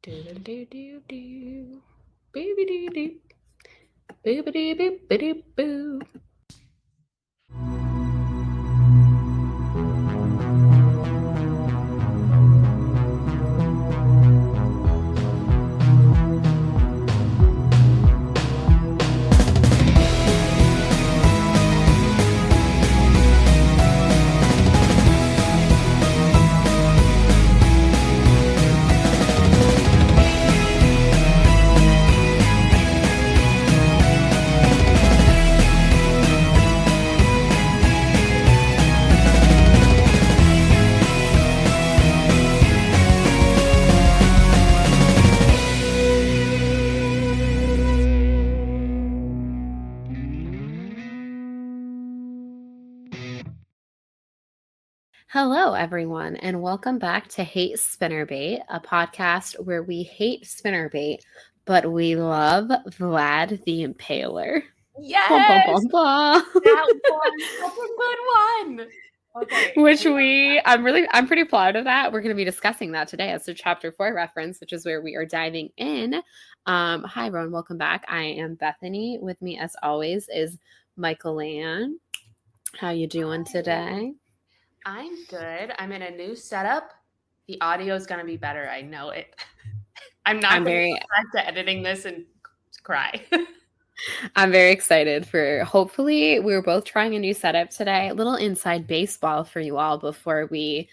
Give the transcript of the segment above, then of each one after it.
Do-do-do-do-do. Boo-be-doo-doo. Boo-be-doo-boo-be-doo-boo. Hello, everyone, and welcome back to Hate Spinnerbait, a podcast where we hate spinnerbait, but we love Vlad the Impaler. Yes, Bum, bum, bum, bum. that one, such a good one. Okay, I'm pretty proud of that. We're going to be discussing that today as a chapter 4 reference, which is where we are diving in. Hi, everyone, welcome back. I am Bethany. With me, as always, is Michael Ann. How you doing today? I'm good. I'm in a new setup. The audio is going to be better. I know it. I'm not going to go back to editing this and cry. I'm very excited for, hopefully, we're both trying a new setup today. A little inside baseball for you all before we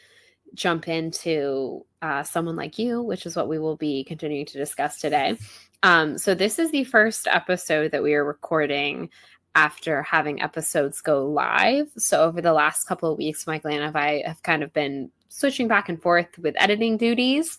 jump into Someone Like You, which is what we will be continuing to discuss today. So this is the first episode that we are recording after having episodes go live. So over the last couple of weeks, Michael and I have kind of been switching back and forth with editing duties.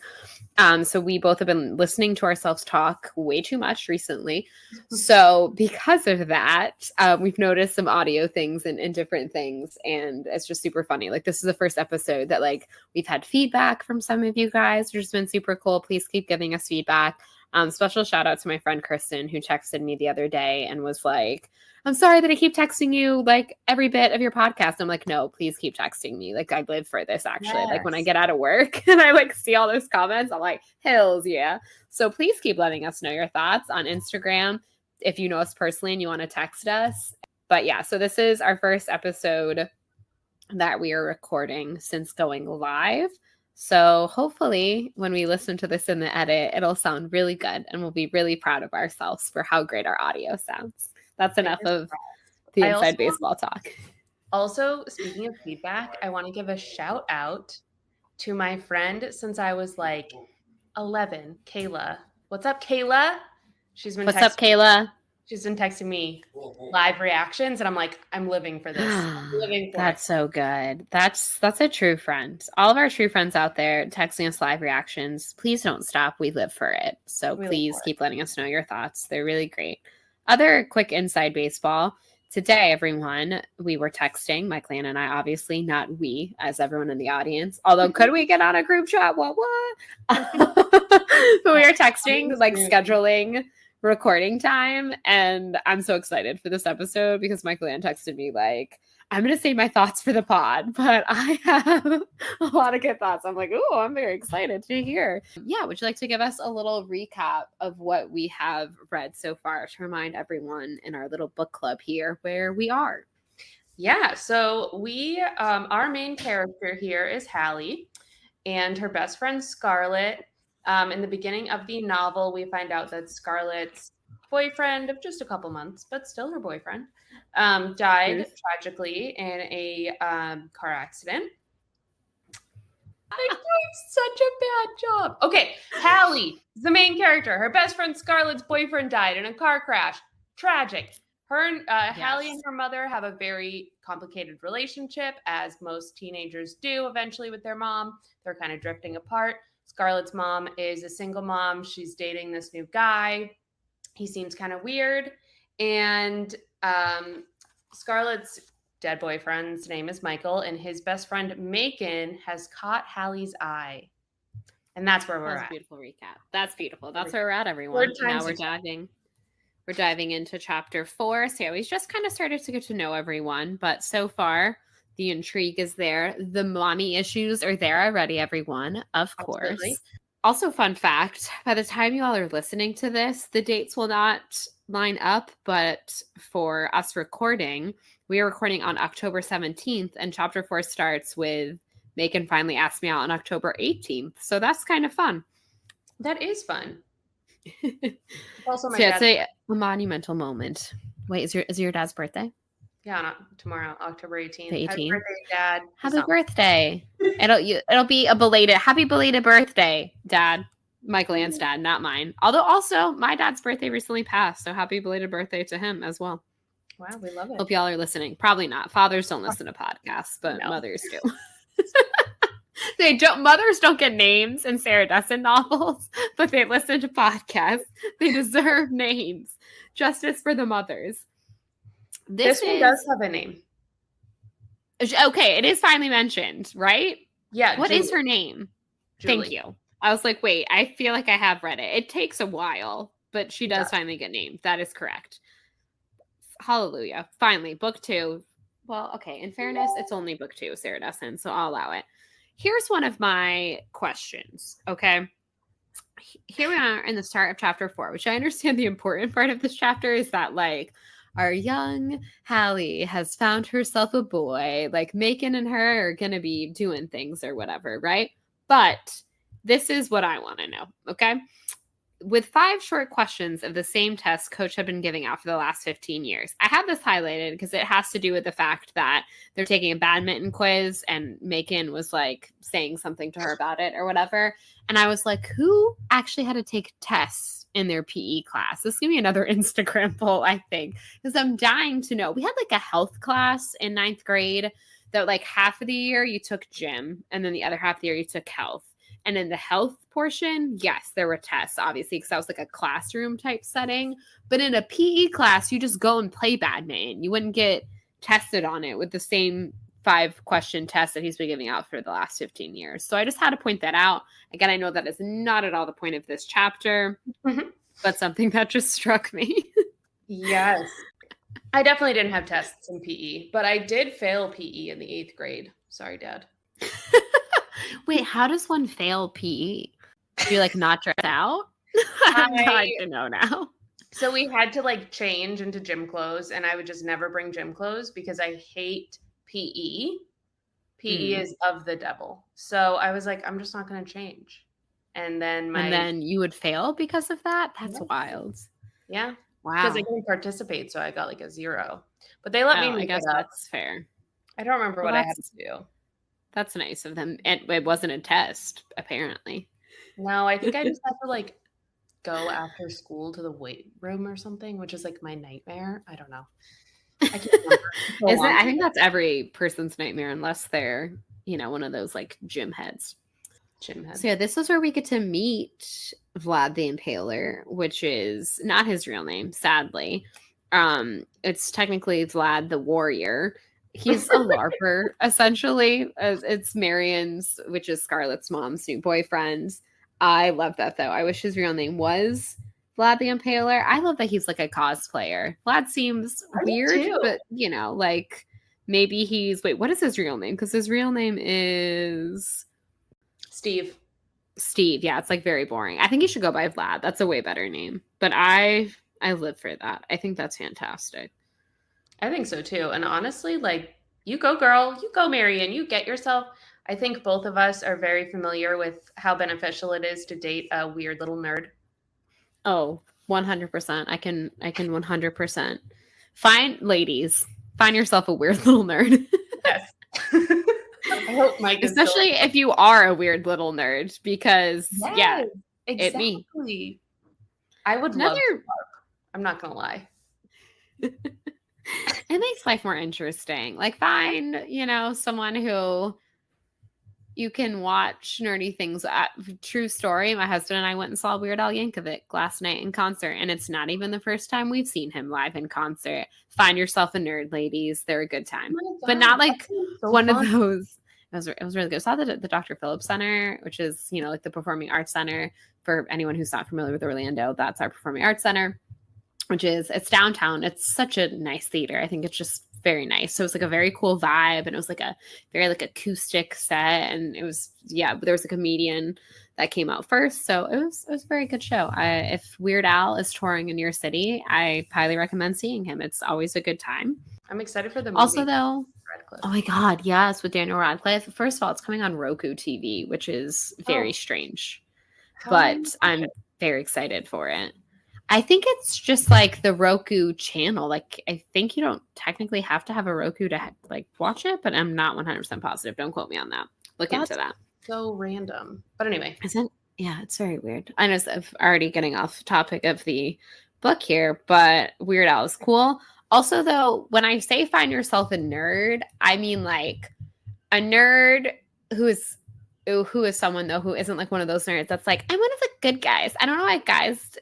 So we both have been listening to ourselves talk way too much recently. So because of that, we've noticed some audio things and different things. And it's just super funny. Like, this is the first episode that, like, we've had feedback from some of you guys, which has been super cool. Please keep giving us feedback. Special shout out to my friend Kristen, who texted me the other day and was like, I'm sorry that I keep texting you like every bit of your podcast. I'm like, no, please keep texting me. Like, I live for this, actually. Yes. Like, when I get out of work and I like see all those comments, I'm like, hells yeah. So please keep letting us know your thoughts on Instagram if you know us personally and you want to text us. But yeah, so this is our first episode that we are recording since going live. So hopefully when we listen to this in the edit, it'll sound really good and we'll be really proud of ourselves for how great our audio sounds. That's enough of the inside baseball talk. Also, speaking of feedback, I want to give a shout out to my friend since I was like 11, Kayla. What's up, Kayla? What's up, Kayla? She's been texting me live reactions, and I'm like, I'm living for this. I'm living for That's so good. That's a true friend. All of our true friends out there texting us live reactions. Please don't stop. We live for it. So please keep letting us know your thoughts. They're really great. Other quick inside baseball. Today, everyone, we were texting, Michael and I, obviously, not we, as everyone in the audience. Although, could we get on a group chat? What? But we were texting, like, scheduling recording time, and I'm so excited for this episode because Michael Ann texted me like, I'm going to save my thoughts for the pod, but I have a lot of good thoughts. I'm like, ooh, I'm very excited to hear. Yeah, would you like to give us a little recap of what we have read so far to remind everyone in our little book club here where we are? Yeah, so we, our main character here is Hallie and her best friend Scarlett. In the beginning of the novel, we find out that Scarlett's boyfriend of just a couple months, but still her boyfriend, died tragically in a car accident. They're doing such a bad job. Okay, Hallie is the main character. Her best friend Scarlett's boyfriend died in a car crash. Tragic. Hallie and her mother have a very complicated relationship, as most teenagers do eventually with their mom. They're kind of drifting apart. Scarlett's mom is a single mom. She's dating this new guy. He seems kind of weird. And Scarlett's dead boyfriend's name is Michael, and his best friend Macon has caught Hallie's eye. And that's where we're at. That's a beautiful recap. That's beautiful. That's where we're at, everyone. Now we're diving into chapter 4. So yeah, we just kind of started to get to know everyone, but so far the intrigue is there. The mommy issues are there already, everyone, of course. Also, fun fact, by the time you all are listening to this, the dates will not line up, but for us recording, we are recording on October 17th, and chapter 4 starts with Macon finally asked me out on October 18th. So that's kind of fun. That is fun. It's also my So yeah, dad's. it's a monumental moment. Wait, is your dad's birthday? Yeah, not tomorrow, October 18th. The Happy 18th? birthday, Dad. Happy birthday. It'll be a happy belated birthday, Dad. Michael Ann's dad, not mine. Although also my dad's birthday recently passed, so happy belated birthday to him as well. Wow, we love it. Hope y'all are listening. Probably not. Fathers don't listen to podcasts, but No. mothers do. They don't. Mothers don't get names in Sarah Dessen novels, but they listen to podcasts. They deserve names. Justice for the mothers. This one does have a name. Okay, it is finally mentioned, right? Yeah. What is her name? Julie. Thank you. I was like, wait, I feel like I have read it. It takes a while, but she does finally get named. That is correct. Hallelujah. Finally, book 2. Well, okay, in fairness, it's only book 2, Sarah Dessen, so I'll allow it. Here's one of my questions, okay? Here we are in the start of chapter 4, which I understand the important part of this chapter is that, like, our young Hallie has found herself a boy. Like, Macon and her are going to be doing things or whatever, right? But this is what I want to know, okay? With 5 short questions of the same test Coach had been giving out for the last 15 years. I have this highlighted because it has to do with the fact that they're taking a badminton quiz and Macon was like saying something to her about it or whatever. And I was like, who actually had to take tests in their PE class? This is going to be another Instagram poll, I think, because I'm dying to know. We had like a health class in 9th grade that like half of the year you took gym and then the other half of the year you took health. And in the health portion, yes, there were tests, obviously, because that was like a classroom type setting. But in a PE class, you just go and play badminton. You wouldn't get tested on it with the same 5-question test that he's been giving out for the last 15 years. So I just had to point that out. Again, I know that is not at all the point of this chapter, but something that just struck me. Yes. I definitely didn't have tests in PE, but I did fail PE in the 8th grade. Sorry, Dad. Wait, how does one fail PE? Do you like not dress out? I'm dying to know now. So we had to like change into gym clothes, and I would just never bring gym clothes because I hate PE. PE is of the devil. So I was like, I'm just not going to change. And then you would fail because of that? That's wild. Yeah. Wow. Because I couldn't participate, so I got like a 0. But they let me. I guess that's fair. I don't remember what I had to do. That's nice of them. It wasn't a test, apparently. No, I think I just had to like go after school to the weight room or something, which is like my nightmare. I don't know. I can't remember. I think that's every person's nightmare unless they're, one of those like gym heads. So yeah, this is where we get to meet Vlad the Impaler, which is not his real name, sadly. It's technically Vlad the Warrior. He's a LARPer, essentially. It's Marion's, which is Scarlett's mom's new boyfriend. I love that, though. I wish his real name was Vlad the Impaler. I love that he's like a cosplayer. Vlad seems weird, but, like maybe he's... Wait, what is his real name? Because his real name is... Steve. Yeah, it's like very boring. I think he should go by Vlad. That's a way better name. But I live for that. I think that's fantastic. I think so too. And honestly, like, you go, girl, you go, Marion, you get yourself. I think both of us are very familiar with how beneficial it is to date a weird little nerd. Oh, 100%. I can 100%. Ladies, find yourself a weird little nerd. Yes. I hope Mike is especially if you are a weird little nerd, because yes, exactly. It me. I would love to LARP. I'm not gonna lie. It makes life more interesting. Like, find, someone who you can watch nerdy things. True story, my husband and I went and saw Weird Al Yankovic last night in concert, and it's not even the first time we've seen him live in concert. Find yourself a nerd, ladies. They're a good time. But not like one of those. It was really good. I saw the Dr. Phillips Center, which is, like the Performing Arts Center. For anyone who's not familiar with Orlando, that's our Performing Arts Center. It's downtown. It's such a nice theater. I think it's just very nice. So it's like a very cool vibe, and it was like a very like acoustic set, and it was there was a comedian that came out first. So it was a very good show. If Weird Al is touring in your city, I highly recommend seeing him. It's always a good time. I'm excited for the movie. Also, though, Radcliffe. oh my God, yes, with Daniel Radcliffe. First of all, it's coming on Roku TV, which is very strange, but I'm very excited for it. I think it's just like the Roku channel. Like, I think you don't technically have to have a Roku to like watch it, but I'm not 100% positive. Don't quote me on that. Look into that. So random. But anyway. Yeah, it's very weird. I know I'm already getting off topic of the book here, but Weird Al is cool. Also, though, when I say find yourself a nerd, I mean like a nerd who is someone though who isn't like one of those nerds that's like, I'm one of the good guys. I don't know why guys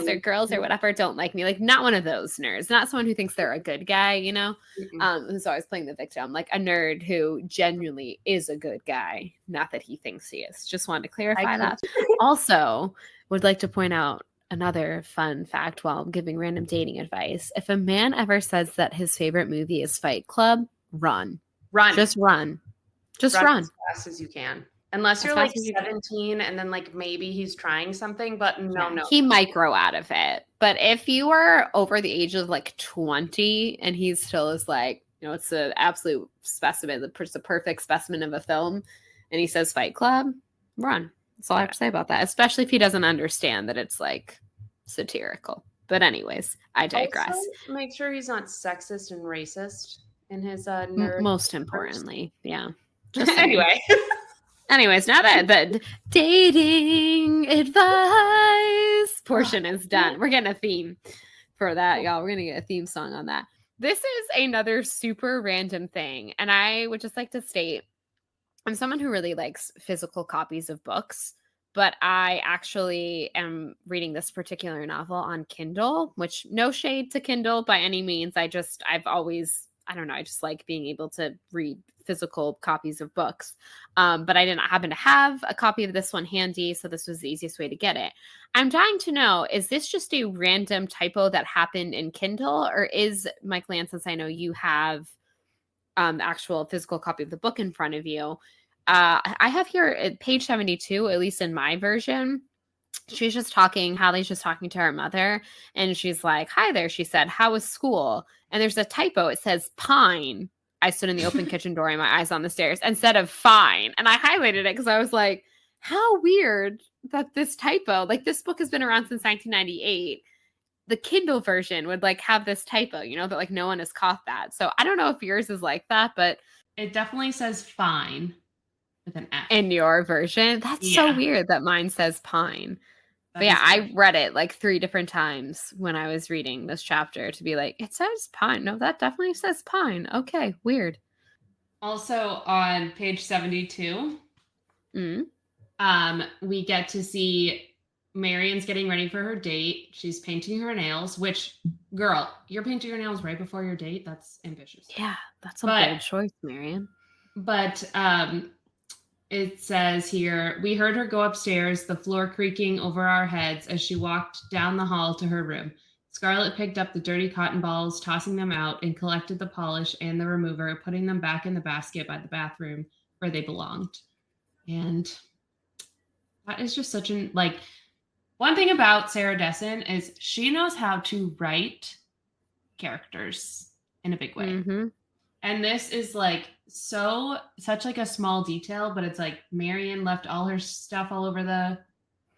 or girls or whatever don't like me. Like, not one of those nerds. Not someone who thinks they're a good guy, you know, who's always playing the victim. Like a nerd who genuinely is a good guy. Not that he thinks he is. Just wanted to clarify that. Also, would like to point out another fun fact while giving random dating advice. If a man ever says that his favorite movie is Fight Club, run. Just run. Just run as fast as you can. Unless you're like 17 and then like maybe he's trying something, but no. He might grow out of it. But if you are over the age of like 20 and he still is like, you know, it's an absolute specimen, it's a perfect specimen of a film, and he says Fight Club, run. That's all I have to say about that, especially if he doesn't understand that it's like satirical. But anyways, I digress. Also, make sure he's not sexist and racist in his nerd. Most importantly, yeah. Just anyway. Anyways, now that the dating advice portion is done, we're getting a theme for that, y'all. We're going to get a theme song on that. This is another super random thing. And I would just like to state, I'm someone who really likes physical copies of books, but I actually am reading this particular novel on Kindle, which no shade to Kindle by any means. I just like being able to read physical copies of books. But I didn't happen to have a copy of this one handy, so this was the easiest way to get it. I'm dying to know, is this just a random typo that happened in Kindle, or is, Michael Ann, since I know you have the actual physical copy of the book in front of you, I have here at page 72, at least in my version, Hallie's just talking to her mother, and she's like, hi there, she said, how was school? And there's a typo. It says pine. I stood in the open kitchen door and my eyes on the stairs instead of fine. And I highlighted it because I was like, how weird that this typo, like this book has been around since 1998. The Kindle version would like have this typo, you know, that like no one has caught that. So I don't know if yours is like that, but it definitely says fine with an F. In your version? That's so weird that mine says pine. But yeah, I read it like 3 different times when I was reading this chapter to be like, it says pine. No, that definitely says pine. Okay, weird. Also on page 72, we get to see Marion's getting ready for her date. She's painting her nails, which, girl, you're painting your nails right before your date? That's ambitious. Yeah, that's a bold choice, Marion. But it says here, we heard her go upstairs, the floor creaking over our heads as she walked down the hall to her room. Scarlett picked up the dirty cotton balls, tossing them out, and collected the polish and the remover, putting them back in the basket by the bathroom where they belonged. And that is just such an, like, one thing about Sarah Dessen is she knows how to write characters in a big way. Mm-hmm. And this is like such like a small detail, but it's like Marion left all her stuff all over the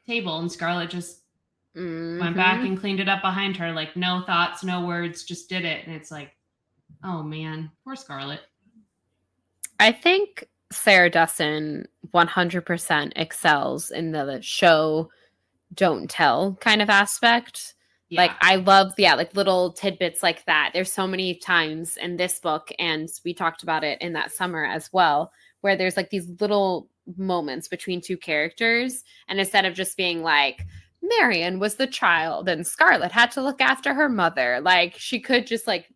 table and Scarlett just went back and cleaned it up behind her. Like no thoughts, no words, just did it. And it's like, oh man, poor Scarlett. I think Sarah Dessen 100% excels in the show don't tell kind of aspect. Yeah. Like I love, like little tidbits like that. There's so many times in this book, and we talked about it in that summer as well, where there's like these little moments between 2 characters. And instead of just being like, Marion was the child and Scarlett had to look after her mother, like she could just like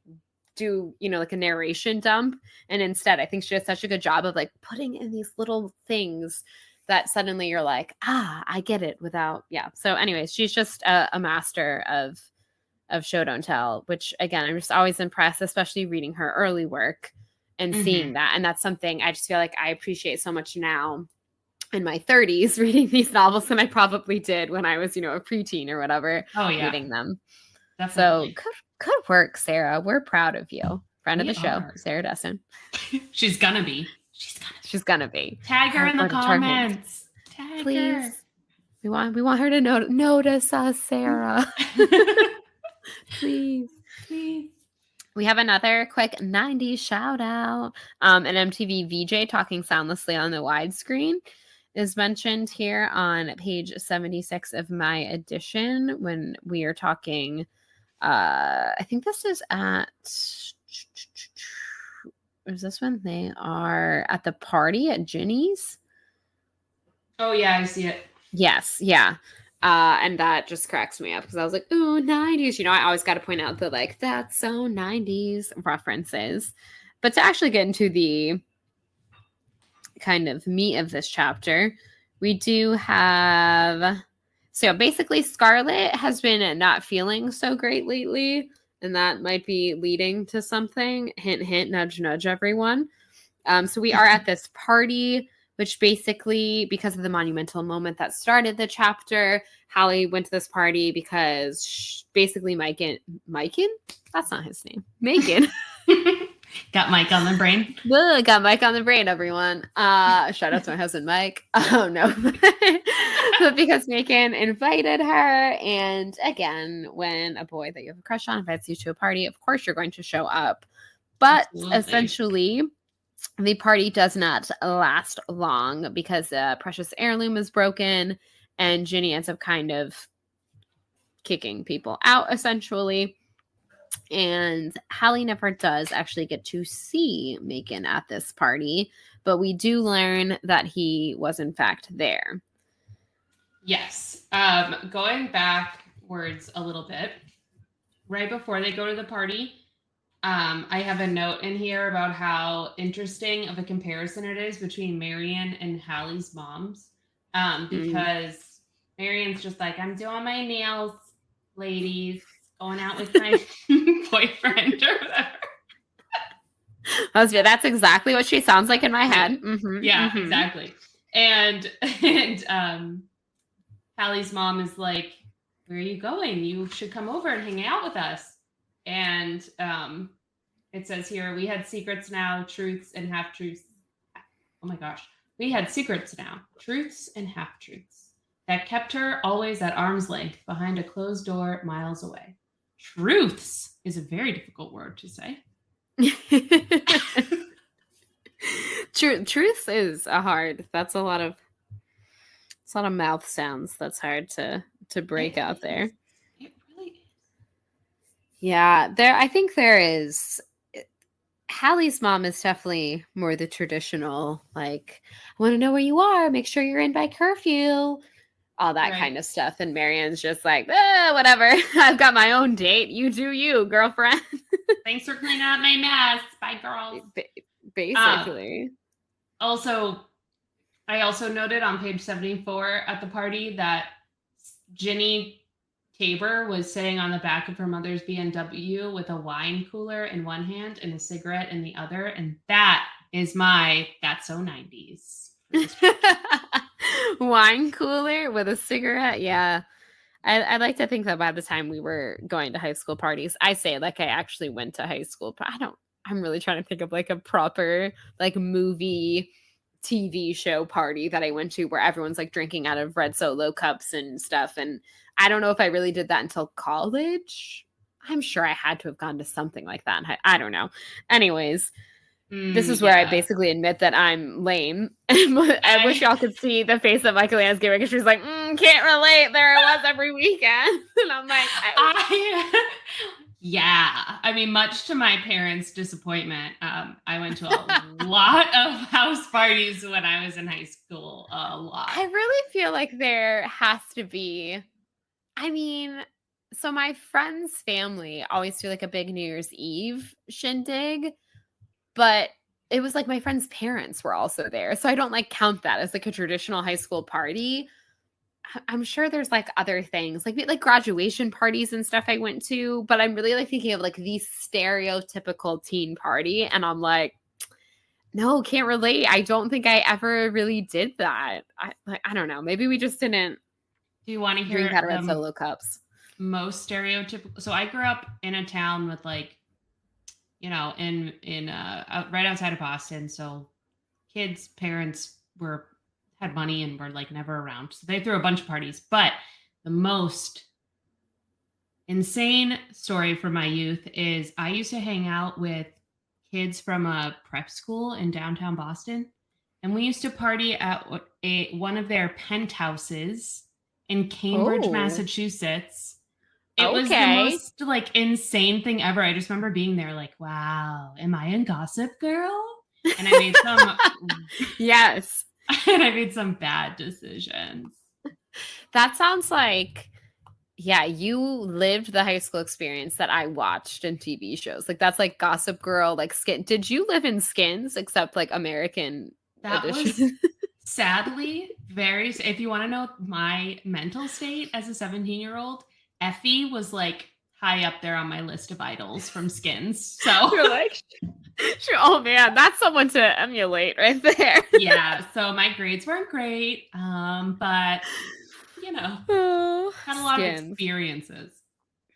do, you know, like a narration dump. And instead, I think she does such a good job of like putting in these little things that suddenly you're like, I get it without, So anyways, she's just a master of show don't tell, which again, I'm just always impressed, especially reading her early work and seeing that. And that's something I just feel like I appreciate so much now in my 30s reading these novels than I probably did when I was, a preteen or whatever, Oh yeah, reading them. So definitely. good work, Sarah. We're proud of you. Friend of We the show, are. Sarah Desson. She's gonna be. She's gonna She's gonna be. tag her in the According to our hints. comments. Tag her. Please. We want her to notice us, Sarah. Please. Please. We have another quick 90s shout out. An MTV VJ talking soundlessly on the widescreen is mentioned here on page 76 of my edition when we are talking. I think this is at. Is this when they are at the party at Ginny's? Oh yeah, I see it. Yes, yeah. And that just cracks me up because I was like, ooh, 90s. I always got to point out the that's so 90s references. But to actually get into the kind of meat of this chapter, we do have. So basically, Scarlett has been not feeling so great lately, and that might be leading to something. Hint, hint, nudge, nudge, everyone. So we are at this party, which basically, because of the monumental moment that started the chapter, Hallie went to this party because basically Macon, that's not his name, Macon. Got Mike on the brain. Got Mike on the brain, everyone. Shout out to my husband, Mike. Oh, no. But because Macon invited her, and again, when a boy that you have a crush on invites you to a party, of course you're going to show up. But Absolutely. essentially, the party does not last long because a precious heirloom is broken, and Ginny ends up kind of kicking people out, essentially. And Hallie never does actually get to see Macon at this party, but we do learn that he was in fact there. Yes. Going backwards a little bit, right before they go to the party, I have a note in here about how interesting of a comparison it is between Marion and Hallie's moms. Because Marion's just like, I'm doing my nails, ladies, going out with my boyfriend or whatever. That's exactly what she sounds like in my head. Mm-hmm, yeah, mm-hmm. exactly. And Hallie's mom is like, where are you going? You should come over and hang out with us. And it says here, we had secrets now, truths and half-truths. Oh my gosh. We had secrets now, truths and half-truths that kept her always at arm's length behind a closed door miles away. Truths is a very difficult word to say. Truth is that's a lot of mouth sounds that's hard to break out there. It really is. Yeah, I think there is. Hallie's mom is definitely more the traditional, like, I want to know where you are, make sure you're in by curfew, all that kind of stuff. And Marion's just like, whatever, I've got my own date. You do you, girlfriend. Thanks for cleaning out my mess. Bye, girls. Basically. I also noted on page 74 at the party that Ginny Tabor was sitting on the back of her mother's BMW with a wine cooler in one hand and a cigarette in the other. And that is that's so 90s. Wine cooler with a cigarette. Yeah. I like to think that by the time we were going to high school parties, I say like I actually went to high school, but I'm really trying to think of like a proper like movie TV show party that I went to where everyone's like drinking out of red Solo cups and stuff. And I don't know if I really did that until college. I'm sure I had to have gone to something like that. I don't know. Anyways, this is where I basically admit that I'm lame. I wish y'all could see the face that Michael Ann's giving because she's like, can't relate. There I was every weekend. And I'm like, yeah. I mean, much to my parents' disappointment, I went to a lot of house parties when I was in high school. A lot. I really feel like there has to be. I mean, so my friend's family always do like a big New Year's Eve shindig, but it was like my friend's parents were also there. So I don't like count that as like a traditional high school party. I'm sure there's like other things like graduation parties and stuff I went to, but I'm really like thinking of like the stereotypical teen party. And I'm like, No, can't relate. I don't think I ever really did that. I don't know. Maybe we just didn't Do you want to drink hear out of Red the Solo cups. most stereotypical? So I grew up in a town with like, in right outside of Boston. So kids' parents had money and were like never around. So they threw a bunch of parties. But the most insane story from my youth is I used to hang out with kids from a prep school in downtown Boston, and we used to party at one of their penthouses in Cambridge, Oh, Massachusetts. It was the okay. most like insane thing ever. I just remember being there like, wow, am I in Gossip Girl? And I made some Yes. and I made some bad decisions. That sounds like, yeah, you lived the high school experience that I watched in TV shows. Like that's like Gossip Girl, like Skin. Did you live in Skins except like American That was edition? sadly very, if you want to know my mental state as a 17-year-old, Effie was like high up there on my list of idols from Skins. So You're like, oh man, that's someone to emulate right there. yeah, so my grades weren't great, but Oh, had a lot of Skins. experiences.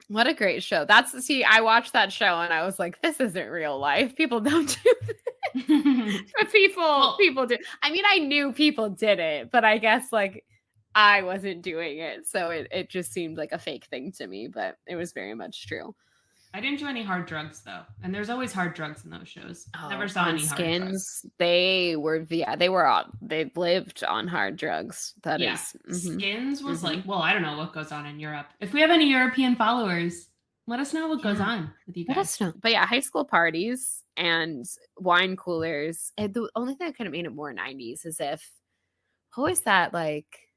What a great show. I watched that show and I was like, this isn't real life. People don't do this. But people do. I mean, I knew people did it, but I guess like I wasn't doing it. So it just seemed like a fake thing to me, but it was very much true. I didn't do any hard drugs though, and there's always hard drugs in those shows. Oh, Never saw any Skins, hard drugs. they lived on hard drugs. Skins was like, well, I don't know what goes on in Europe. If we have any European followers, let us know what goes on with you guys. Let us know. But yeah, high school parties and wine coolers. And the only thing that could have made it more 90s is if, what was that, like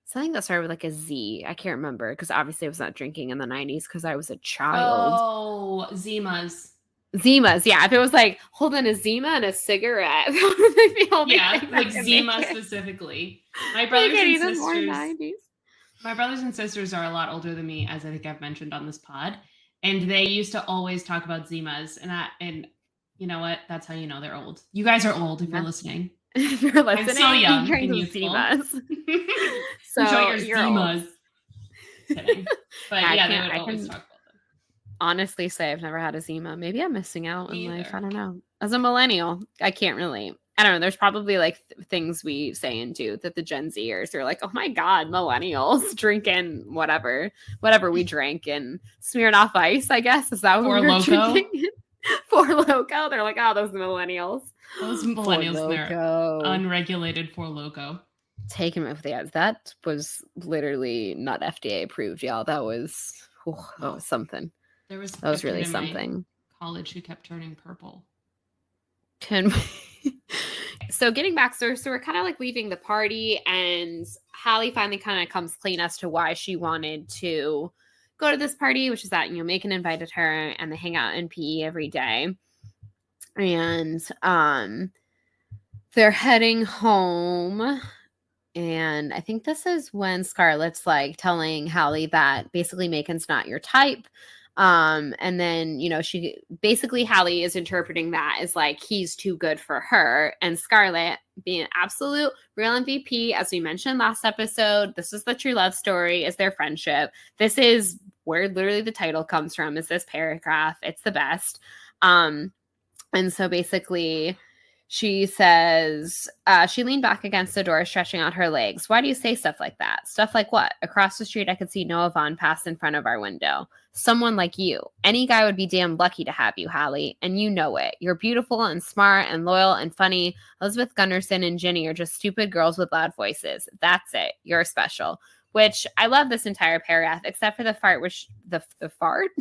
something that started with like a Z? I can't remember because obviously I was not drinking in the 90s because I was a child. Oh, Zimas. Zimas, yeah. If it was like holding a Zima and a cigarette, that would be like Zima specifically. My brothers and sisters are a lot older than me, as I think I've mentioned on this pod, and they used to always talk about Zimas, and you know what? That's how you know they're old. You guys are old if you're listening. If you're listening, I'm so young you and youthful. Zimas. So enjoy your you're Zimas. Kidding. But yeah, they would always talk about them. Honestly say I've never had a Zima. Maybe I'm missing out in life. I don't know. As a millennial, I can't relate. I don't know. There's probably like things we say and do that the Gen Zers are like, oh my God, millennials drinking whatever we drink and smearing off ice, I guess. Is that what we were drinking? Four Loko. They're like, oh, those millennials. Those millennials, they're unregulated Four Loko. Take him with the ads. That was literally not FDA approved, y'all. That was something. That was really something. College who kept turning purple. So getting back, so we're kind of like leaving the party, and Hallie finally kind of comes clean as to why she wanted to go to this party, which is that Macon invited her, and they hang out in PE every day, and they're heading home. And I think this is when Scarlett's like telling Hallie that basically Macon's not your type. And then, she basically, Hallie is interpreting that as like, he's too good for her. And Scarlett, being an absolute real MVP, as we mentioned last episode, this is the true love story, is their friendship. This is where literally the title comes from, is this paragraph. It's the best. And so basically she says, she leaned back against the door, stretching out her legs. Why do you say stuff like that? Stuff like what? Across the street, I could see Noah Vaughn pass in front of our window. Someone like you. Any guy would be damn lucky to have you, Hallie. And you know it. You're beautiful and smart and loyal and funny. Elizabeth Gunnarsson and Ginny are just stupid girls with loud voices. That's it. You're special. Which I love this entire paragraph, except for the fart, which the fart?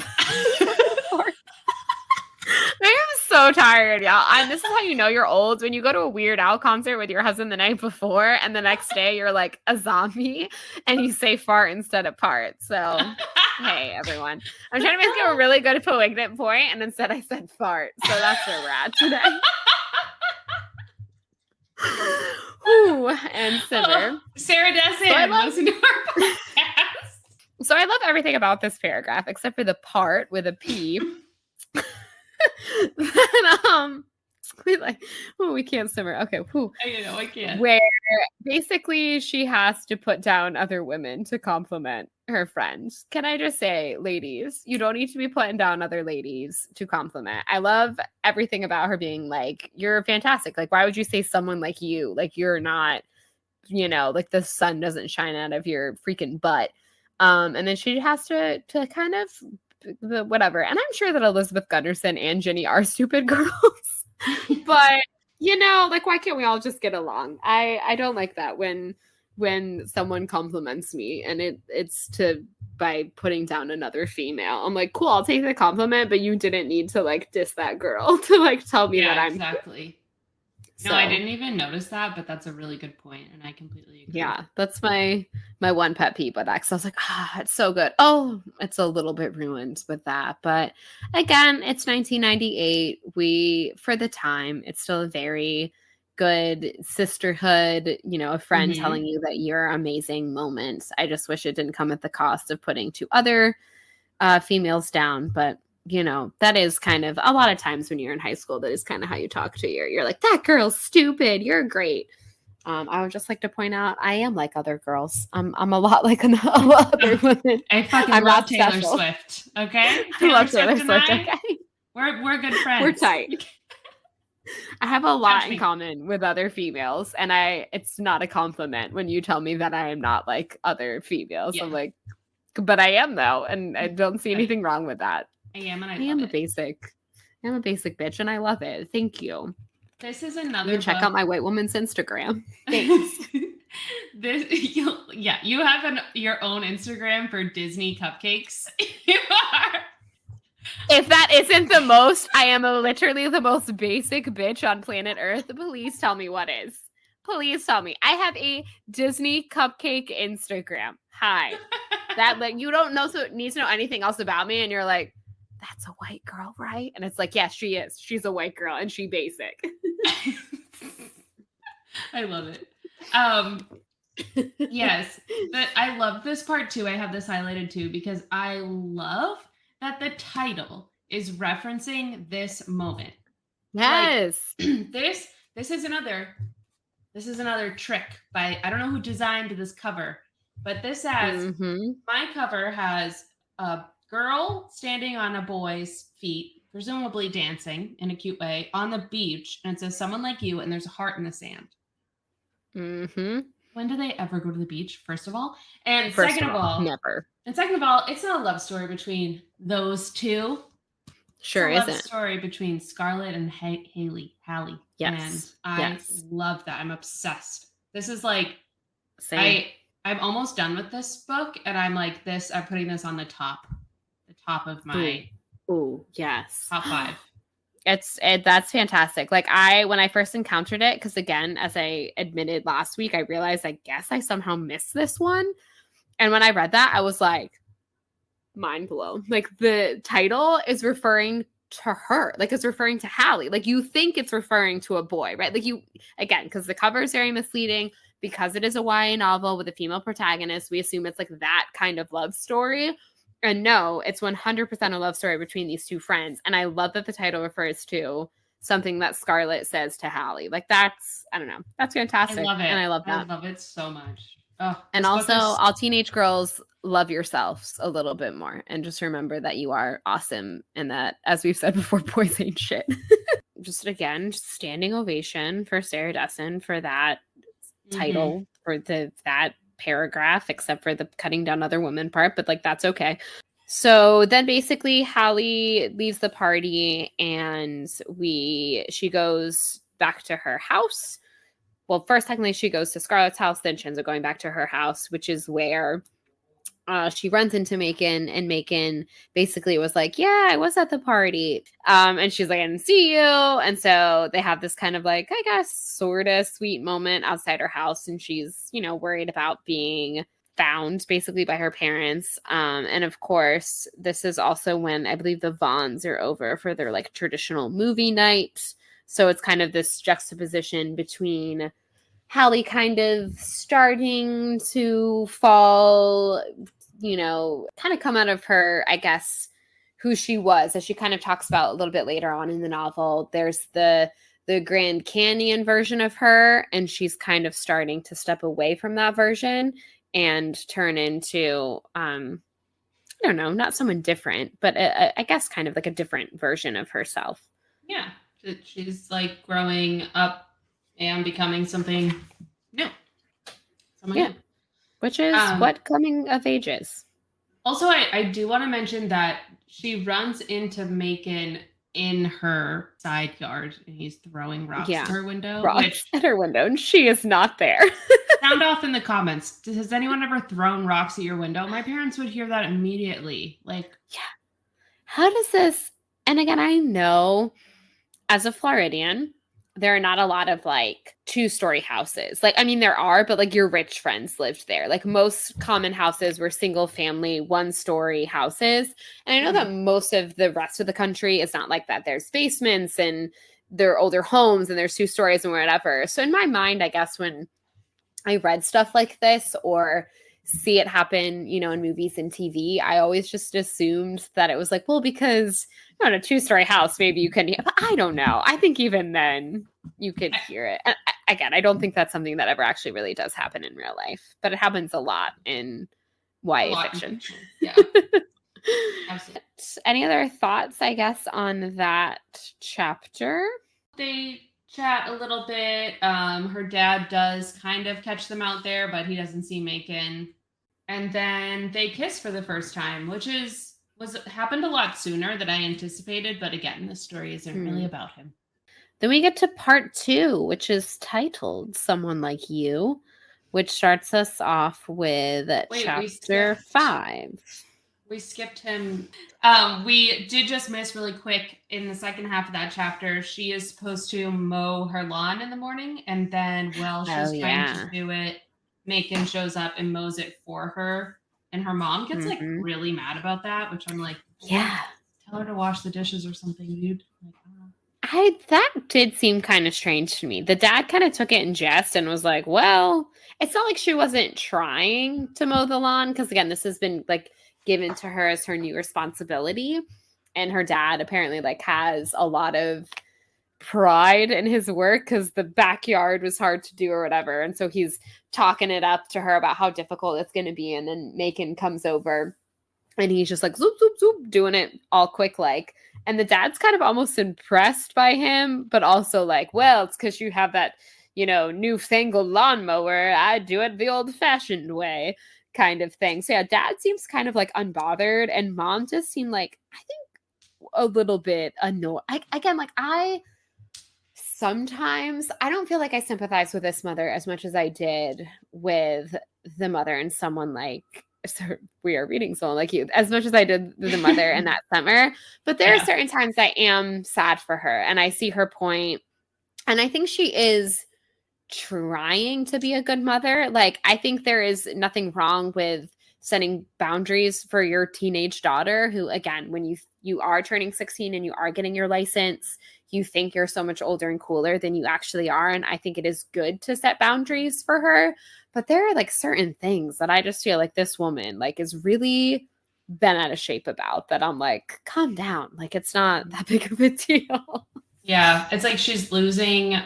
I'm so tired, y'all. This is how you know you're old, when you go to a Weird Al concert with your husband the night before, and the next day you're like a zombie, and you say fart instead of part. So, hey, everyone. I'm trying to make a really good poignant point, and instead I said fart. So that's where we're at today. Ooh, and simmer. Sarah Dessin, listen to our podcast. So I love everything about this paragraph, except for the part with a P. we can't simmer. Okay. Whew. I know, I can't. Where basically she has to put down other women to compliment her friends. Can I just say, ladies, you don't need to be putting down other ladies to compliment. I love everything about her being like, you're fantastic. Like, why would you say someone like you? Like, you're not, like the sun doesn't shine out of your freaking butt. And then she has to kind of whatever. And I'm sure that Elizabeth Gunderson and Ginny are stupid girls. But like, why can't we all just get along? I don't like that when someone compliments me and it's by putting down another female. I'm like, cool, I'll take the compliment, but you didn't need to like diss that girl to like tell me that I'm exactly. So, no, I didn't even notice that, but that's a really good point, and I completely agree. Yeah, that's my one pet peeve with that, because I was like, it's so good. Oh, it's a little bit ruined with that. But again, it's 1998. For the time, it's still a very good sisterhood, a friend telling you that you're amazing moments. I just wish it didn't come at the cost of putting two other females down, but that is kind of a lot of times when you're in high school, that is kind of how you talk to you're like, that girl's stupid, you're great. I would just like to point out, I am like other girls. I'm a lot like other women. I fucking love Taylor Swift. Okay, I love Taylor Swift. Okay, we're good friends. We're tight. I have a lot in common with other females, and it's not a compliment when you tell me that I am not like other females. Yeah. I'm like, but I am though, and I don't see anything wrong with that. I am, and I am a basic bitch, and I love it. Thank you. This is another. You check out my white woman's Instagram. Thanks. You have your own Instagram for Disney cupcakes. You are. If that isn't the most, I am literally the most basic bitch on planet Earth. Please tell me what is. Please tell me. I have a Disney cupcake Instagram. Hi. That like you don't know, so need to know anything else about me, and you're like, that's a white girl, right? And it's like, yes, she is. She's a white girl, and she basic. I love it. Yes, but I love this part too. I have this highlighted too, because I love that the title is referencing this moment. Yes. Like, this is another trick by, I don't know who designed this cover, but this has, my cover has a girl standing on a boy's feet, presumably dancing in a cute way on the beach, and it says someone like you, and there's a heart in the sand. When do they ever go to the beach, first of all? And second of all, never. And second of all, it's not a love story between those two. Sure it's isn't. Love story between Scarlett and Hallie. Yes. And I love that. I'm obsessed. This is like, same. I'm almost done with this book, and I'm like this. I'm putting this on the top of my yes, top 5. That's fantastic. Like when I first encountered it, because again, as I admitted last week, I realized I guess I somehow missed this one. And when I read that, I was like, mind blown. Like the title is referring to her, like it's referring to Hallie. Like you think it's referring to a boy, right? Like again, because the cover is very misleading, because it is a YA novel with a female protagonist, we assume it's like that kind of love story. And no, it's 100% a love story between these two friends. And I love that the title refers to something that Scarlett says to Hallie. Like that's, I don't know, that's fantastic. I love it. And I love that. I love it so much. Oh, and also, all teenage girls, love yourselves a little bit more. And just remember that you are awesome. And that, as we've said before, boys ain't shit. Just again, standing ovation for Sarah Dessen for that title, for that paragraph, except for the cutting down other women part, but like that's okay. So then basically Hallie leaves the party, and she goes back to her house. Well, first technically she goes to Scarlett's house, then she ends up going back to her house, which is where she runs into Macon, and Macon basically was like, yeah, I was at the party. And she's like, I didn't see you. And so they have this kind of like, I guess, sort of sweet moment outside her house. And she's, worried about being found basically by her parents. And of course, this is also when I believe the Vaughns are over for their like traditional movie night. So it's kind of this juxtaposition between Hallie kind of starting to fall, kind of come out of her, I guess, who she was, as she kind of talks about a little bit later on in the novel. There's the the Grand Canyon version of her, and she's kind of starting to step away from that version and turn into I don't know, not someone different, but I guess kind of like a different version of herself. Yeah, she's like growing up and becoming something new. New. Which is what coming of age is. Also, I do want to mention that she runs into Macon in her side yard, and he's throwing rocks at her window. At her window, and she is not there. Sound off in the comments. Has anyone ever thrown rocks at your window? My parents would hear that immediately. Like, yeah. How does this? And again, I know as a Floridian, there are not a lot of like 2-story houses. Like, I mean, there are, but like your rich friends lived there. Like most common houses were single family, 1-story houses. And I know that most of the rest of the country is not like that. There's basements and they're older homes and there's 2 stories and whatever. So in my mind, I guess when I read stuff like this or see it happen, you know, in movies and TV, I always just assumed that it was like, well, because in a 2-story house, maybe you couldn't. But I don't know. I think even then you could hear it. And again, I don't think that's something that ever actually really does happen in real life, but it happens a lot in YA fiction. Yeah. Absolutely. Any other thoughts, I guess, on that chapter? They chat a little bit. Her dad does kind of catch them out there, but he doesn't see Macon. And then they kiss for the first time, which happened a lot sooner than I anticipated. But again, the story isn't really about him. Then we get to part 2, which is titled Someone Like You, which starts us off with chapter 5. We skipped him. We did just miss really quick in the second half of that chapter. She is supposed to mow her lawn in the morning. And then while she's trying to do it, Macon shows up and mows it for her. And her mom gets like really mad about that, which I'm like, yeah, tell her to wash the dishes or something, dude. Like, that did seem kind of strange to me. The dad kind of took it in jest and was like, well, it's not like she wasn't trying to mow the lawn. Because again, this has been like given to her as her new responsibility. And her dad apparently like has a lot of pride in his work because the backyard was hard to do or whatever. And so he's talking it up to her about how difficult it's going to be. And then Macon comes over and he's just like zoop, zoop, zoop, doing it all quick like. And the dad's kind of almost impressed by him, but also like, well, it's because you have that, you know, newfangled lawnmower. I do it the old fashioned way kind of thing. So yeah, dad seems kind of like unbothered and mom just seemed like, I think a little bit annoyed. I don't feel like I sympathize with this mother as much as I did with the mother and someone like, so we are reading Someone Like You, as much as I did the mother in that summer. But there are certain times I am sad for her and I see her point. And I think she is trying to be a good mother. Like, I think there is nothing wrong with setting boundaries for your teenage daughter who, again, when you are turning 16 and you are getting your license, you think you're so much older and cooler than you actually are. And I think it is good to set boundaries for her. But there are like certain things that I just feel like this woman like is really bent out of shape about that. I'm like, calm down. Like, it's not that big of a deal. Yeah. It's like she's losing.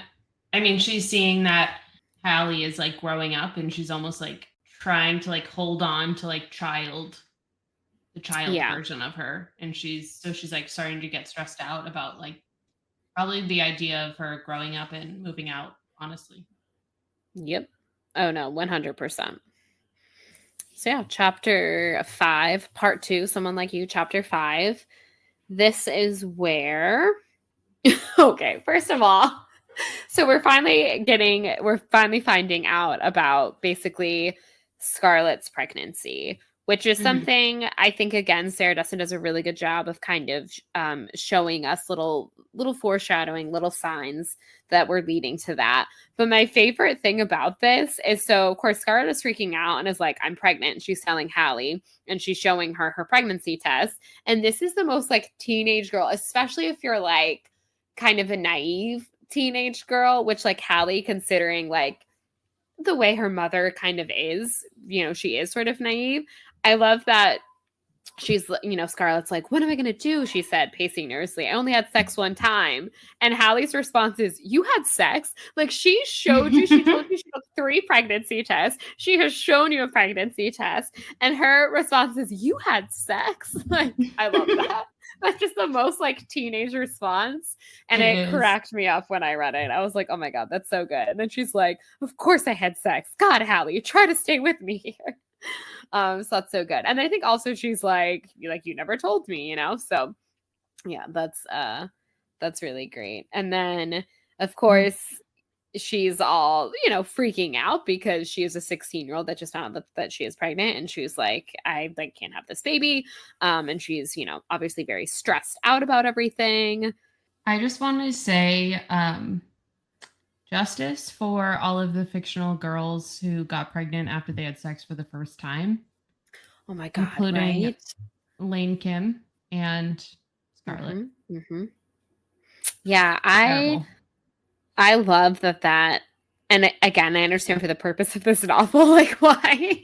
I mean, she's seeing that Hallie is like growing up and she's almost like trying to like hold on to like the child version of her. And she's like starting to get stressed out about like probably the idea of her growing up and moving out, honestly. Yep. Oh no, 100%. So yeah, chapter 5, part 2, Someone Like You, chapter 5. This is where, okay, first of all, so we're finally finding out about basically Scarlett's pregnancy, which is something I think, again, Sarah Dustin does a really good job of kind of showing us little foreshadowing, little signs that were leading to that. But my favorite thing about this is, so of course, Scarlett is freaking out and is like, I'm pregnant. She's telling Hallie and she's showing her pregnancy test. And this is the most like teenage girl, especially if you're like kind of a naive teenage girl, which like Hallie, considering like the way her mother kind of is, you know, she is sort of naive. I love that she's, Scarlett's like, what am I going to do? She said, pacing nervously. I only had sex one time. And Hallie's response is, you had sex? Like, she showed you, she told you she took 3 pregnancy tests. She has shown you a pregnancy test. And her response is, you had sex? Like, I love that. That's just the most like teenage response. And it cracked me up when I read it. I was like, oh my God, that's so good. And then she's like, of course I had sex. God, Hallie, try to stay with me here. So that's so good. And I think also she's like, you never told me, So yeah, that's really great. And then of course she's all, freaking out because she is a 16-year-old that just found out that she is pregnant. And she's like, I can't have this baby. And she's, obviously very stressed out about everything. I just want to say, justice for all of the fictional girls who got pregnant after they had sex for the first time. Oh my God, including right? Lane Kim and Scarlett. Mm-hmm, mm-hmm. Yeah, I love that. And again, I understand for the purpose of this novel, like why,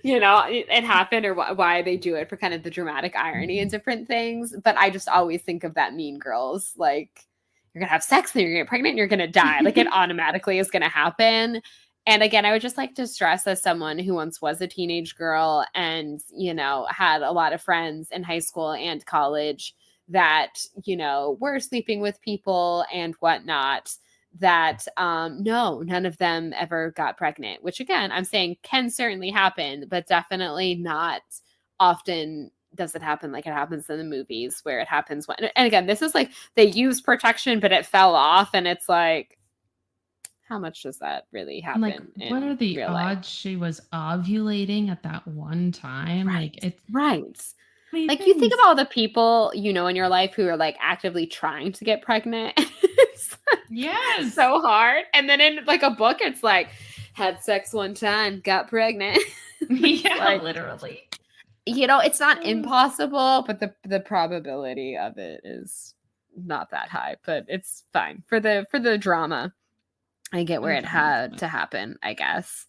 it happened or why they do it for kind of the dramatic irony and different things. But I just always think of that Mean Girls, like you're going to have sex, then you're going to get pregnant, and you're going to die. Like it automatically is going to happen. And again, I would just like to stress as someone who once was a teenage girl and, had a lot of friends in high school and college that, were sleeping with people and whatnot, that no, none of them ever got pregnant, which again, I'm saying can certainly happen, but definitely not often does it happen like it happens in the movies where it happens when, and again, this is like they use protection, but it fell off. And it's like, how much does that really happen? Like, what are the odds she was ovulating at that one time? Right. Like, it's right. Like you think of all the people, in your life who are like actively trying to get pregnant. Yes. So hard. And then in like a book, it's like had sex one time, got pregnant. Yeah, like, literally. It's not impossible, but the probability of it is not that high, but it's fine for the drama. I get where it had to happen, I guess.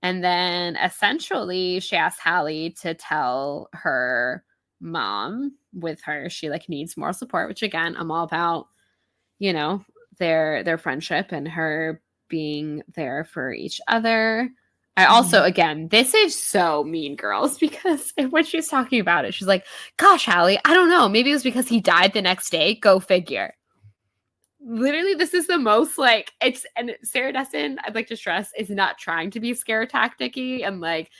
And then essentially she asked Hallie to tell her mom with her. She like needs moral support, which again, I'm all about, their friendship and her being there for each other. I also, again, this is so Mean Girls because when she's talking about it, she's like, gosh, Hallie, I don't know. Maybe it was because he died the next day. Go figure. Literally, this is the most like and Sarah Destin, I'd like to stress, is not trying to be scare tactic-y and like,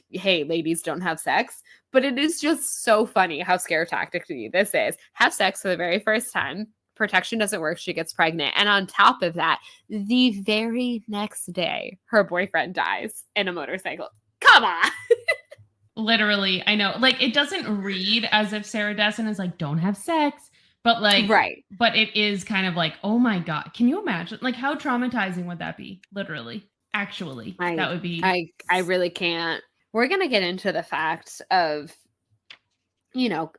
hey, ladies don't have sex, but it is just so funny how scare tactic-y this is. Have sex for the very first time. Protection doesn't work. She gets pregnant. And on top of that, the very next day, her boyfriend dies in a motorcycle. Come on. Literally, I know. Like, it doesn't read as if Sarah Destin is like, don't have sex. But like, right. But it is kind of like, oh my God. Can you imagine? Like, how traumatizing would that be? Literally. Actually, that would be. I really can't. We're going to get into the fact of,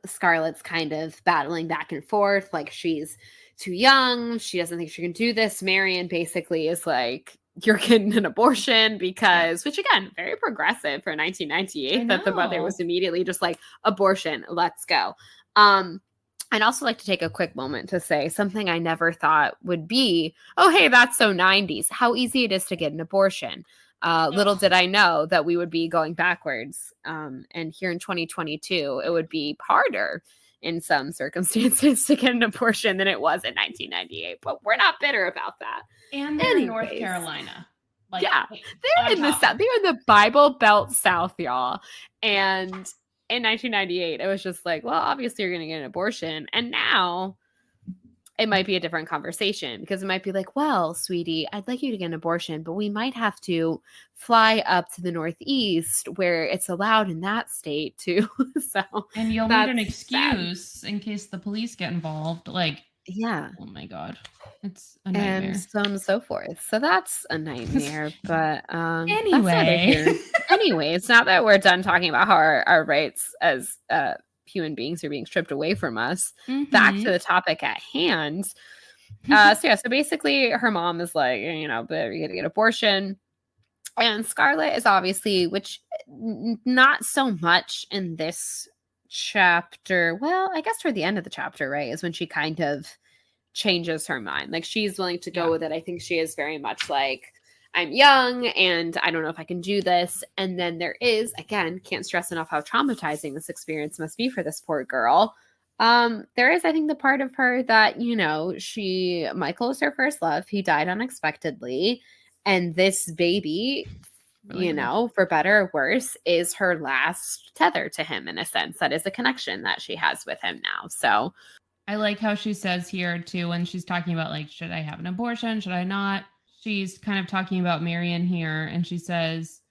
Scarlett's kind of battling back and forth. Like she's too young. She doesn't think she can do this. Marion basically is like, you're getting an abortion because, which again, very progressive for 1998, that the mother was immediately just like, abortion, let's go. I'd also like to take a quick moment to say something I never thought would be, oh, hey, that's so 90s, how easy it is to get an abortion. Little did I know that we would be going backwards. And here in 2022, it would be harder in some circumstances to get an abortion than it was in 1998. But we're not bitter about that. And they're in North Carolina. Like, yeah, they're in the South. They're in the Bible Belt South, y'all. And in 1998, it was just like, well, obviously you're going to get an abortion. And now it might be a different conversation because it might be like, well, sweetie, I'd like you to get an abortion, but we might have to fly up to the Northeast where it's allowed in that state too. So, and you'll need an excuse in case the police get involved. Like, yeah. Oh my God. It's a nightmare. And so on and so forth. So that's a nightmare. But anyways, now that we're done talking about how our rights as human beings are being stripped away from us, back to the topic at hand. So basically her mom is like, but you're gonna get an abortion. And Scarlett is obviously, which not so much in this chapter, well, I guess toward the end of the chapter, right, is when she kind of changes her mind. Like she's willing to go with it. I think she is very much like, I'm young and I don't know if I can do this. And then there is, again, can't stress enough how traumatizing this experience must be for this poor girl. There is, I think, the part of her that, Michael was her first love. He died unexpectedly. And this baby, for better or worse, is her last tether to him in a sense. That is a connection that she has with him now. So I like how she says here too, when she's talking about like, should I have an abortion? Should I not? She's kind of talking about Marion here. And she says,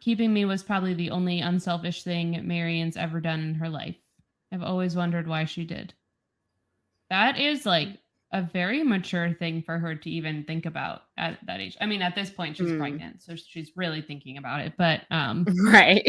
keeping me was probably the only unselfish thing Marion's ever done in her life. I've always wondered why she did. That is like a very mature thing for her to even think about at that age. I mean, at this point, she's pregnant, so she's really thinking about it. But right.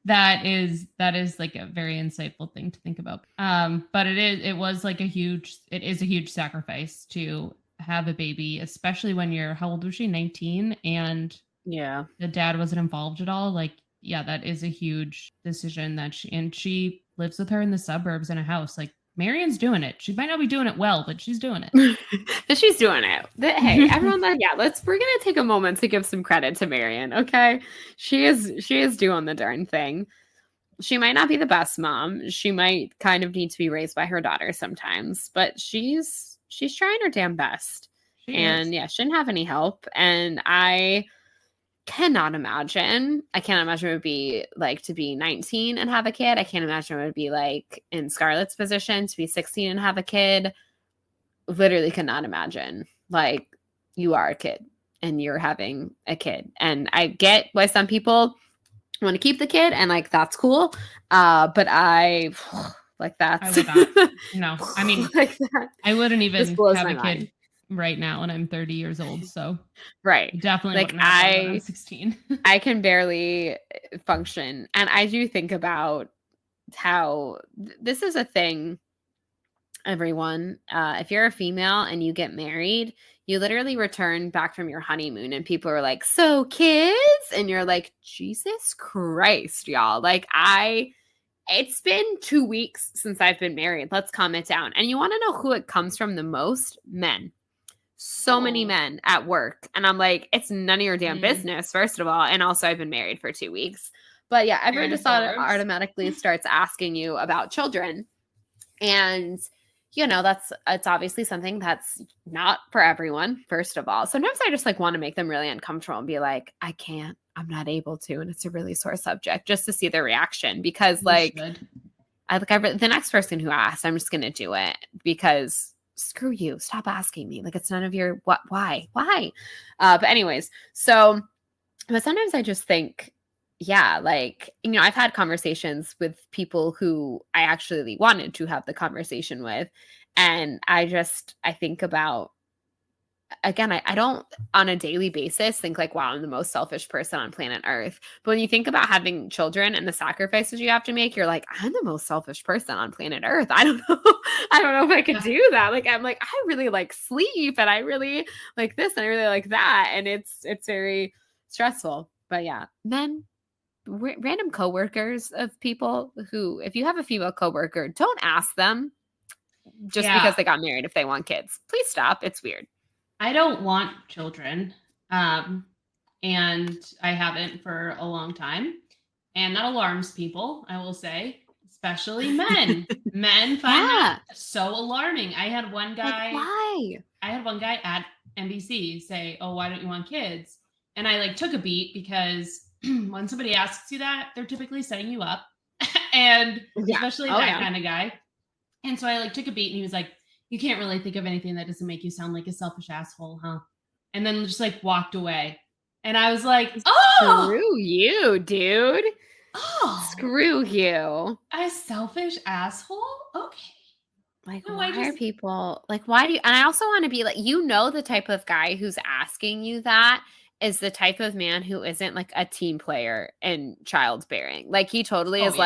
that is like a very insightful thing to think about. But it is a huge sacrifice to have a baby, especially when you're, how old was she? 19, and the dad wasn't involved at all. Like, yeah, that is a huge decision that she lives with her in the suburbs in a house. Like, Marion's doing it. She might not be doing it well, but she's doing it. But she's doing it. Hey, everyone, we're gonna take a moment to give some credit to Marion. Okay, she is doing the darn thing. She might not be the best mom. She might kind of need to be raised by her daughter sometimes, but she's trying her damn best. She shouldn't have any help. And I cannot imagine what it would be like to be 19 and have a kid. I can't imagine what it would be like in Scarlett's position to be 16 and have a kid. Literally cannot imagine. Like, you are a kid and you're having a kid. And I get why some people want to keep the kid and like, that's cool. But I like that. I would not. No, I mean, like that. I wouldn't even have a kid right now when I'm 30 years old. So right. Definitely like when I'm 16. I can barely function. And I do think about how this is a thing, everyone. If you're a female and you get married, you literally return back from your honeymoon and people are like, so kids? And you're like, Jesus Christ, y'all. Like it's been 2 weeks since I've been married. Let's calm it down. And you want to know who it comes from the most? Men. So many men at work. And I'm like, it's none of your damn business, first of all. And also, I've been married for 2 weeks. But yeah, everyone just automatically starts asking you about children. And, it's obviously something that's not for everyone, first of all. Sometimes I just like want to make them really uncomfortable and be like, I'm not able to. And it's a really sore subject just to see their reaction. Because the next person who asks, I'm just going to do it because screw you. Stop asking me. Like, it's none of your why. But anyways, but sometimes I just think, I've had conversations with people who I actually wanted to have the conversation with. And I think about, again, I don't on a daily basis think like, wow, I'm the most selfish person on planet Earth. But when you think about having children and the sacrifices you have to make, you're like, I'm the most selfish person on planet Earth. I don't know if I could do that. Like, I'm like, I really like sleep and I really like this and I really like that. And it's very stressful. But yeah, then random coworkers of people who, if you have a female coworker, don't ask them just because they got married if they want kids. Please stop. It's weird. I don't want children, and I haven't for a long time, and that alarms people, I will say, especially men. Men find that so alarming. I had one guy. Like, why? I had one guy at NBC say, "Oh, why don't you want kids?" And I took a beat because when somebody asks you that, they're typically setting you up, and especially that kind of guy. And so I took a beat, and he was like, you can't really think of anything that doesn't make you sound like a selfish asshole, huh? And then just walked away. And I was like, oh! Screw you, dude. Oh! Screw you. A selfish asshole? Okay. Why are people, why do you, and I also want to be the type of guy who's asking you that is the type of man who isn't a team player in childbearing. He totally is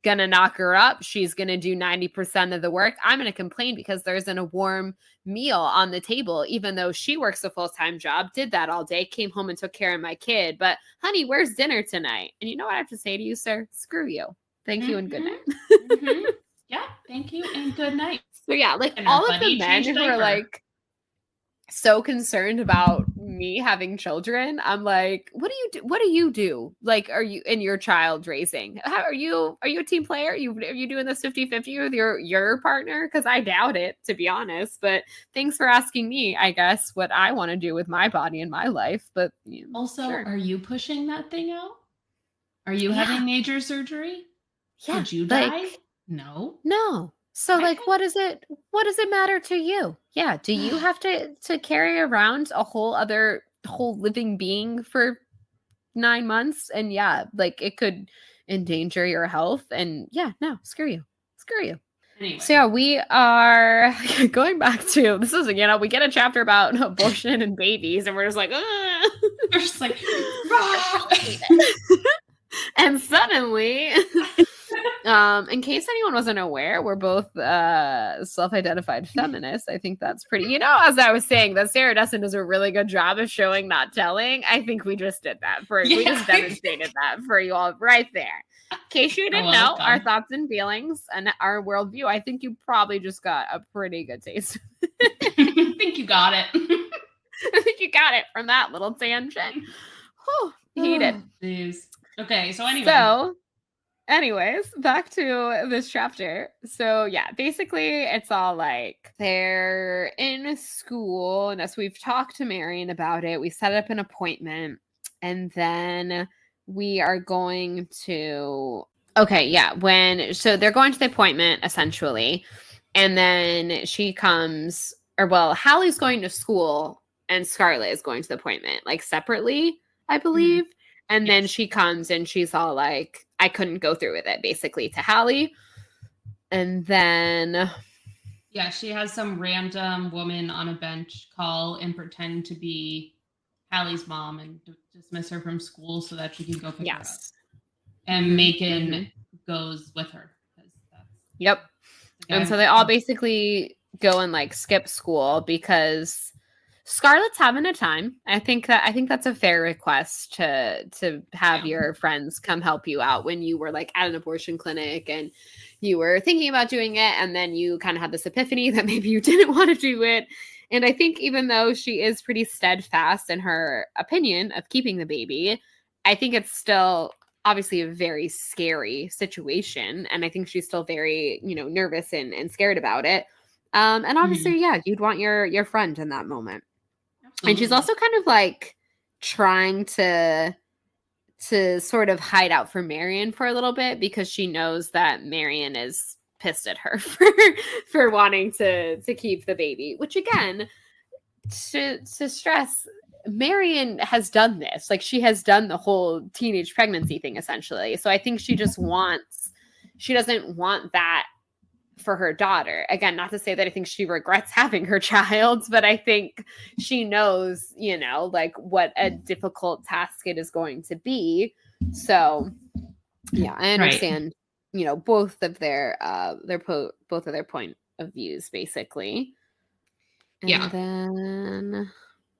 gonna knock her up. She's gonna do 90% of the work. I'm gonna complain because there isn't a warm meal on the table, even though she works a full-time job, did that all day, came home and took care of my kid. But honey, where's dinner tonight? And you know what I have to say to you, sir? Screw you. Thank you and good night. Mm-hmm. Yeah, thank you and good night. So yeah, like And all of everybody the men change who are diaper. like so concerned about me having children, I'm like, what do you do? Like, are you in your child raising? How are you a team player? Are you doing this 50-50 with your partner? Because I doubt it, to be honest. But thanks for asking me, I guess, what I want to do with my body and my life. But Also, sure. are you pushing that thing out? Are you having major surgery? Yeah. Did you die? No. No. So like what does it matter to you? Yeah, do you have to carry around a whole living being for 9 months? And yeah, like it could endanger your health, and yeah, no, screw you. Anyway. So yeah, we are going back to this is, we get a chapter about abortion and babies, and we're just like, we're just like, and suddenly, in case anyone wasn't aware, we're both self-identified feminists. I think that's pretty, as I was saying, that Sarah Desson does a really good job of showing, not telling. I think we just did that we just demonstrated that for you all right there. In case you didn't know our thoughts and feelings and our worldview, I think you probably just got a pretty good taste. I think you got it. I think you got it from that little tangent. Whew, heated. Jeez. Okay, so anyways, back to this chapter. So yeah, basically it's all like they're in school, and as we've talked to Marion about it, we set up an appointment, and then we are going to so they're going to the appointment essentially, and then she comes, Hallie's going to school and Scarlett is going to the appointment, like separately, I believe. Mm-hmm. And then she comes and she's all like, I couldn't go through with it, basically, to Hallie. And then... yeah, she has some random woman on a bench call and pretend to be Hallie's mom and dismiss her from school so that she can go pick her up. And Macon goes with her. Yep. And so they all basically go and like skip school because Scarlett's having a time. I think that's a fair request to have your friends come help you out when you were like at an abortion clinic and you were thinking about doing it, and then you kind of had this epiphany that maybe you didn't want to do it. And I think even though she is pretty steadfast in her opinion of keeping the baby, I think it's still obviously a very scary situation, and I think she's still very, nervous and scared about it. And obviously, you'd want your friend in that moment. And she's also kind of like trying to sort of hide out for Marion for a little bit because she knows that Marion is pissed at her for wanting to keep the baby, which again, to stress, Marion has done this. Like she has done the whole teenage pregnancy thing essentially. So I think she doesn't want that for her daughter. Again, not to say that I think she regrets having her child, but I think she knows, like what a difficult task it is going to be. So yeah, I understand, both of their point of views basically. And then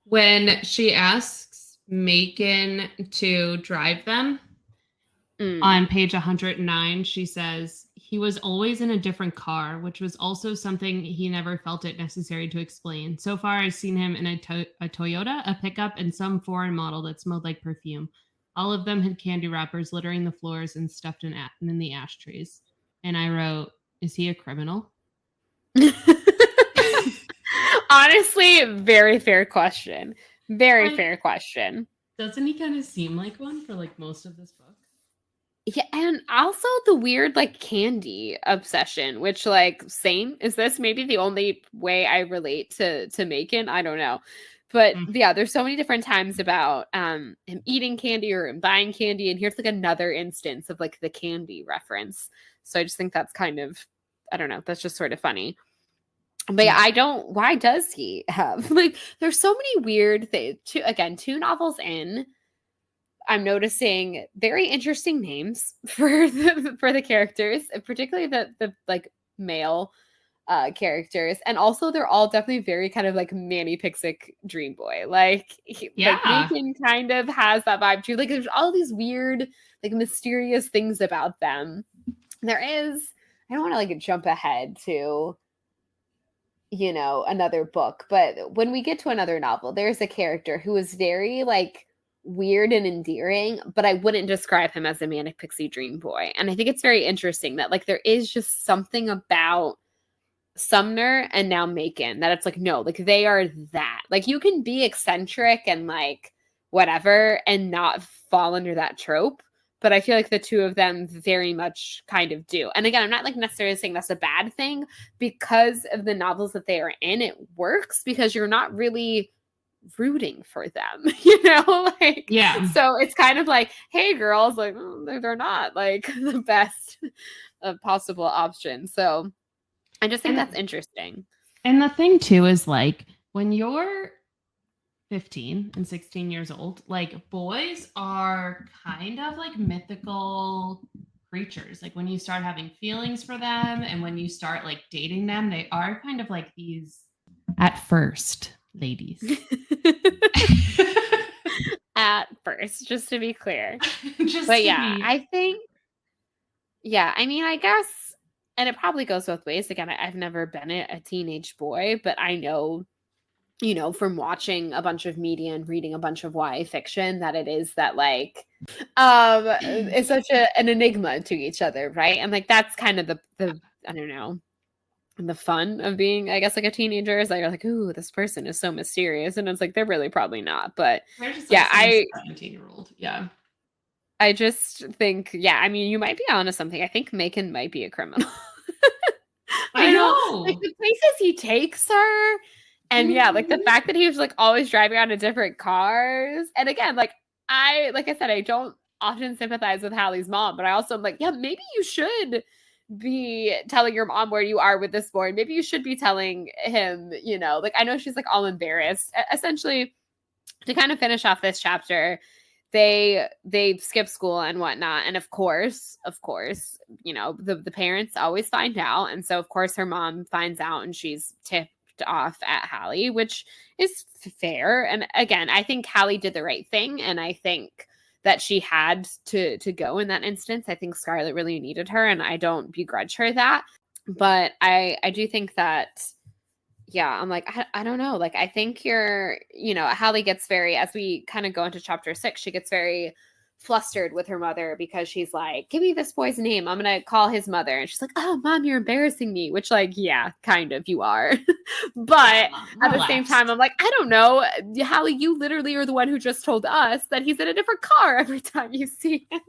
when she asks Macon to drive them on page 109, she says, he was always in a different car, which was also something he never felt it necessary to explain. So far, I've seen him in a Toyota, a pickup, and some foreign model that smelled like perfume. All of them had candy wrappers littering the floors and stuffed in the ashtrays. And I wrote, is he a criminal? Honestly, very fair question. Very fair question. Doesn't he kind of seem like one for like most of this book? Yeah, and also the weird like candy obsession, which like same. Is this maybe the only way I relate to Macon? I don't know. But yeah, there's so many different times about him eating candy or him buying candy, and here's like another instance of like the candy reference. So I just think that's kind of, I don't know, that's just sort of funny. But yeah, why does he have like, there's so many weird things. Two novels in, I'm noticing very interesting names for the characters, particularly the like male characters, and also they're all definitely very kind of like Manny Pixick Dream Boy. Like Macon kind of has that vibe too. Like there's all these weird, like mysterious things about them. there is, I don't want to like jump ahead to, you know, another book, but when we get to another novel, there's a character who is very like weird and endearing, but I wouldn't describe him as a manic pixie dream boy. And I think it's very interesting that like there is just something about Sumner and now Macon that it's like, no, like they are that. Like you can be eccentric and like whatever and not fall under that trope. But I feel like the two of them very much kind of do. And again, I'm not like necessarily saying that's a bad thing because of the novels that they are in. It works because you're not really rooting for them, you know? Like, Yeah. So it's kind of like, hey, girls, like they're not like the best of possible options. So I just think that's interesting. And the thing too is like when you're 15 and 16 years old, like boys are kind of like mythical creatures. Like when you start having feelings for them and when you start like dating them, they are kind of like these at first ladies. At first, just to be clear. But yeah, I think, yeah, I mean, I guess, and it probably goes both ways. Again, I've never been a teenage boy, but I know, you know, from watching a bunch of media and reading a bunch of YA fiction that it is that like it's such an enigma to each other, right? And like that's kind of the I don't know, the fun of being, I guess, like a teenager is like you're like, ooh, this person is so mysterious, and it's like they're really probably not. But just, yeah, I 17-year-old, yeah. I just think, yeah, I mean, you might be onto something. I think Macon might be a criminal. I know, like the places he takes her. And yeah, like the fact that he was like always driving on to different cars. And again, like I said, I don't often sympathize with Hallie's mom, but I also am like, yeah, maybe you should be telling your mom where you are with this boy. Maybe you should be telling him, you know, like I know she's like all embarrassed. Essentially, to kind of finish off this chapter, they skip school and whatnot. And of course, you know, the parents always find out. And so of course her mom finds out and she's tipped off at Hallie, which is fair. And again, I think Hallie did the right thing. And I think that she had to go in that instance. I think Scarlett really needed her and I don't begrudge her that. But I do think that, yeah, I'm like, I don't know. Like, I think you're, you know, Hallie gets very, as we kind of go into chapter 6, she gets very flustered with her mother because she's like, give me this boy's name. I'm going to call his mother. And she's like, oh, mom, you're embarrassing me, which like, yeah, kind of you are. But at the same time, I'm like, I don't know. Hallie, you literally are the one who just told us that he's in a different car every time you see him.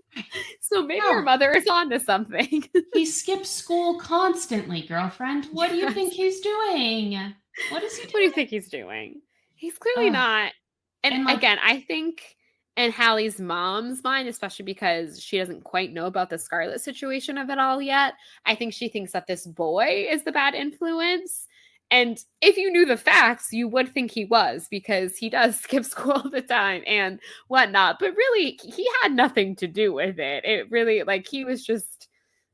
So maybe your mother is onto something. He skips school constantly, girlfriend. What do you think he's doing? What is he doing? What do you think he's doing? He's clearly not. And like, again, I think in Hallie's mom's mind, especially because she doesn't quite know about the Scarlett situation of it all yet, I think she thinks that this boy is the bad influence. And if you knew the facts, you would think he was because he does skip school all the time and whatnot. But really, he had nothing to do with it. It really, like, he was just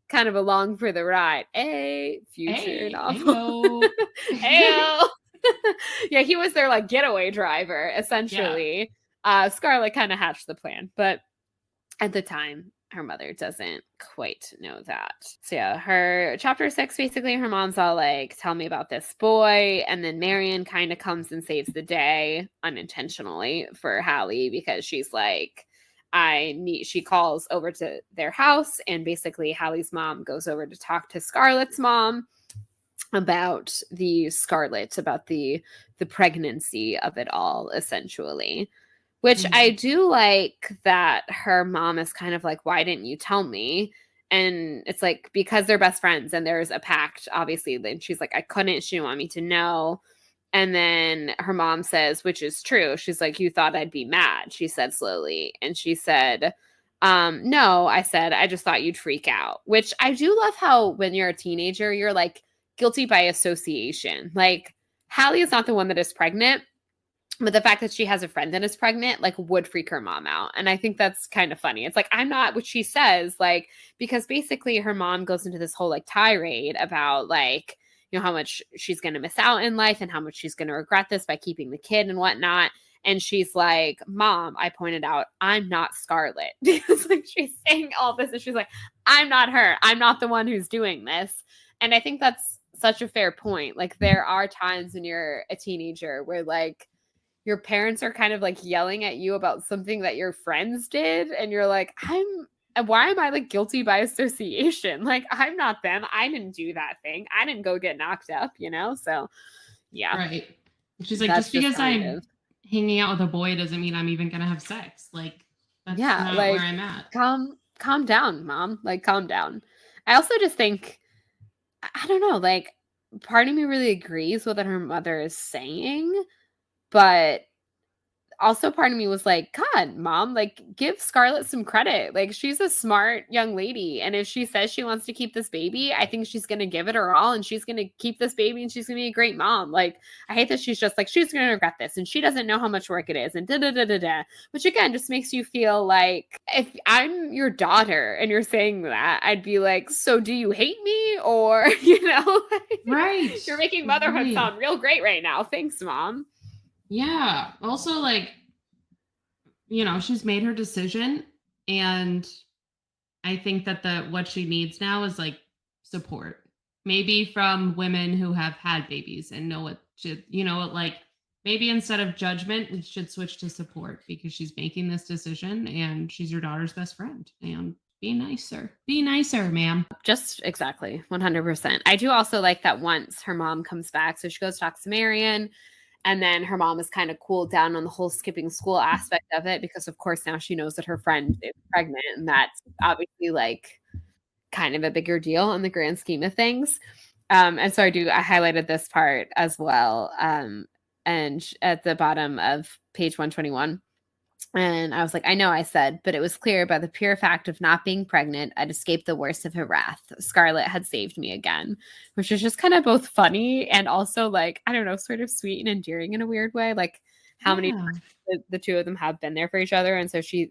kind of along for the ride. Future novel. Heyo. Yeah, he was their like getaway driver, essentially. Yeah. Scarlett kind of hatched the plan, but at the time, her mother doesn't quite know that. So yeah, her chapter 6, basically, her mom's all like, tell me about this boy. And then Marion kind of comes and saves the day unintentionally for Hallie because she's like, she calls over to their house and basically Hallie's mom goes over to talk to Scarlett's mom about the pregnancy of it all, essentially. Which I do like that her mom is kind of like, why didn't you tell me? And it's like, because they're best friends and there's a pact, obviously. Then she's like, I couldn't. She didn't want me to know. And then her mom says, which is true. She's like, you thought I'd be mad, she said slowly. And she said, no, I said, I just thought you'd freak out. Which I do love how when you're a teenager, you're like guilty by association. Like Hallie is not the one that is pregnant. But the fact that she has a friend that is pregnant, like, would freak her mom out. And I think that's kind of funny. It's like, I'm not, what she says, like, because basically her mom goes into this whole, like, tirade about, like, you know, how much she's going to miss out in life and how much she's going to regret this by keeping the kid and whatnot. And she's like, Mom, I pointed out, I'm not Scarlett. Because like she's saying all this and she's like, I'm not her. I'm not the one who's doing this. And I think that's such a fair point. Like there are times when you're a teenager where like your parents are kind of like yelling at you about something that your friends did. And you're like, why am I like guilty by association? Like I'm not them. I didn't do that thing. I didn't go get knocked up, you know? So yeah. Right. She's like, just because I'm hanging out with a boy doesn't mean I'm even going to have sex. Like, that's not like, where I'm at. Calm down, Mom. Like, calm down. I also just think, I don't know, like, part of me really agrees with what her mother is saying, but also part of me was like, God, Mom, like give Scarlett some credit. Like she's a smart young lady. And if she says she wants to keep this baby, I think she's going to give it her all and she's going to keep this baby and she's going to be a great mom. Like I hate that she's just like, she's going to regret this and she doesn't know how much work it is and da-da-da-da-da, which again, just makes you feel like if I'm your daughter and you're saying that, I'd be like, so do you hate me? Or, you know, right. You're making motherhood sound real great right now. Thanks, Mom. Yeah. Also, like, you know, she's made her decision. And I think that what she needs now is like support. Maybe from women who have had babies and know what should, you know, like maybe instead of judgment, we should switch to support because she's making this decision and she's your daughter's best friend. And be nicer. Be nicer, ma'am. Just exactly. 100%. I do also like that once her mom comes back. So she goes talks to Marion. And then her mom is kind of cooled down on the whole skipping school aspect of it because, of course, now she knows that her friend is pregnant. And that's obviously like kind of a bigger deal in the grand scheme of things. And so I highlighted this part as well. And at the bottom of page 121. And I was like, I know I said, but it was clear by the pure fact of not being pregnant, I'd escaped the worst of her wrath. Scarlett had saved me again, which is just kind of both funny and also like, I don't know, sort of sweet and endearing in a weird way. Like how many times the two of them have been there for each other. And so she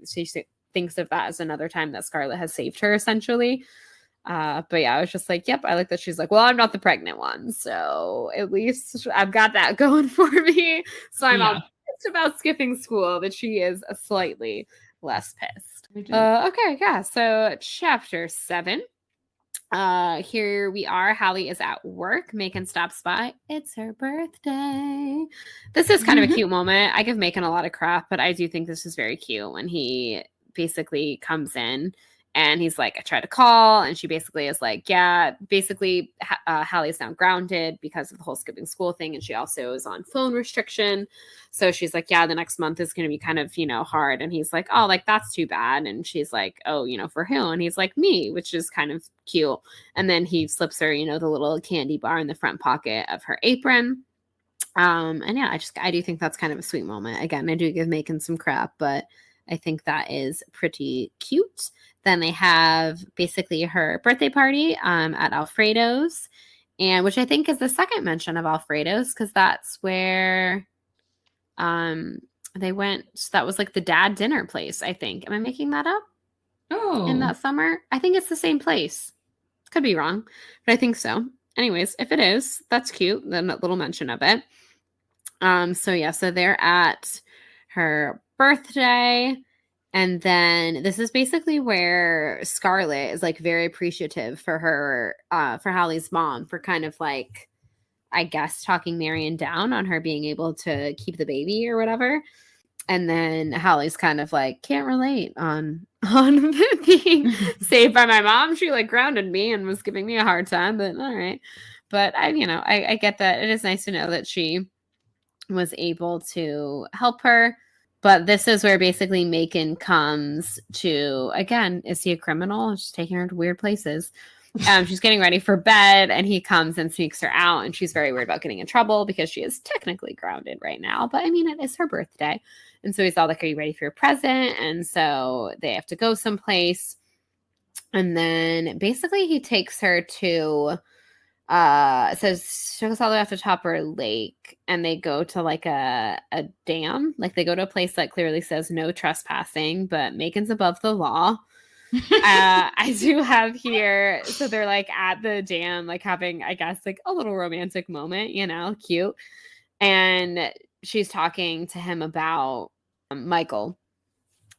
thinks of that as another time that Scarlett has saved her essentially. But yeah, I was just like, yep, I like that she's like, well, I'm not the pregnant one. So at least I've got that going for me. So I'm all about skipping school, but she is a slightly less pissed. Okay, yeah. So chapter 7. Here we are. Hallie is at work. Macon stops by. It's her birthday. This is kind of a cute moment. I give Macon a lot of crap, but I do think this is very cute when he basically comes in and he's like, I tried to call. And she basically is like, yeah, basically Hallie's now grounded because of the whole skipping school thing. And she also is on phone restriction. So she's like, yeah, the next month is going to be kind of, you know, hard. And he's like, oh, like, that's too bad. And she's like, oh, you know, for who? And he's like, me, which is kind of cute. And then he slips her, you know, the little candy bar in the front pocket of her apron. And yeah, I do think that's kind of a sweet moment. Again, I do give Macon some crap, but I think that is pretty cute. Then they have basically her birthday party at Alfredo's, and which I think is the second mention of Alfredo's because that's where they went. That was like the dad dinner place, I think. Am I making that up? Oh. In that summer? I think it's the same place. Could be wrong, but I think so. Anyways, if it is, that's cute. Then a little mention of it. So yeah, so they're at her birthday. And then this is basically where Scarlett is like very appreciative for her, for Hallie's mom for kind of like, I guess, talking Marion down on her being able to keep the baby or whatever. And then Hallie's kind of like, can't relate on being saved by my mom. She like grounded me and was giving me a hard time, but all right. But I get that. It is nice to know that she was able to help her. But this is where basically Macon comes to, again, is he a criminal? She's taking her to weird places. She's getting ready for bed and he comes and sneaks her out and she's very worried about getting in trouble because she is technically grounded right now. But I mean, it is her birthday. And so he's all like, are you ready for your present? And so they have to go someplace. And then basically he takes her to, it says she goes all the way off to Topper Lake and they go to like a dam. Like they go to a place that clearly says no trespassing, but Macon's above the law. I do have here, so they're like at the dam, like having, I guess, like a little romantic moment, you know, cute. And she's talking to him about Michael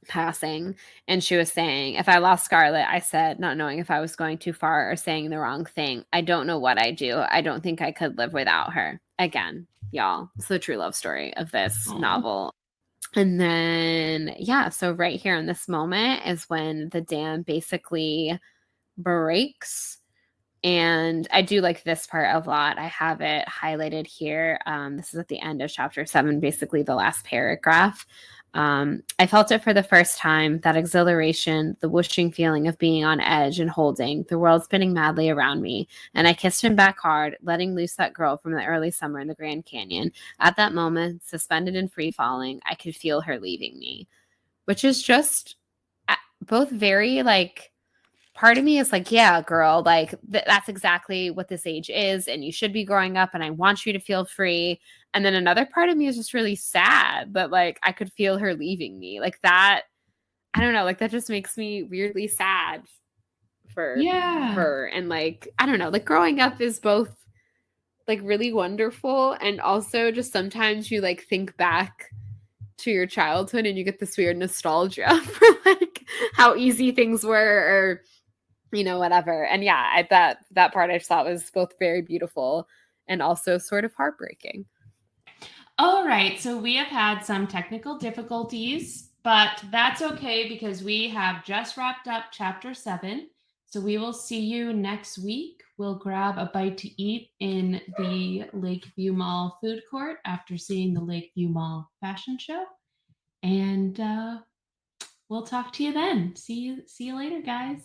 passing, and she was saying, if I lost Scarlett, I said, not knowing if I was going too far or saying the wrong thing, I don't know what I'd do. I don't think I could live without her. Again, y'all, it's the true love story of this novel. And then, yeah, so right here in this moment is when the dam basically breaks. And I do like this part a lot. I have it highlighted here. This is at the end of chapter 7, basically the last paragraph. I felt it for the first time, that exhilaration, the whooshing feeling of being on edge and holding, the world spinning madly around me. And I kissed him back hard, letting loose that girl from the early summer in the Grand Canyon. At that moment, suspended and free falling, I could feel her leaving me, which is just both very like, part of me is like, yeah, girl, like that's exactly what this age is, and you should be growing up, and I want you to feel free. And then another part of me is just really sad that like I could feel her leaving me. Like that, I don't know, like that just makes me weirdly sad for her. And like, I don't know, like growing up is both like really wonderful, and also just sometimes you like think back to your childhood and you get this weird nostalgia for like how easy things were, or you know, whatever. And yeah, that part I just thought was both very beautiful and also sort of heartbreaking. All right, so we have had some technical difficulties, but that's okay because we have just wrapped up chapter 7. So we will see you next week. We'll grab a bite to eat in the Lakeview Mall food court after seeing the Lakeview Mall fashion show. And we'll talk to you then. See you later, guys.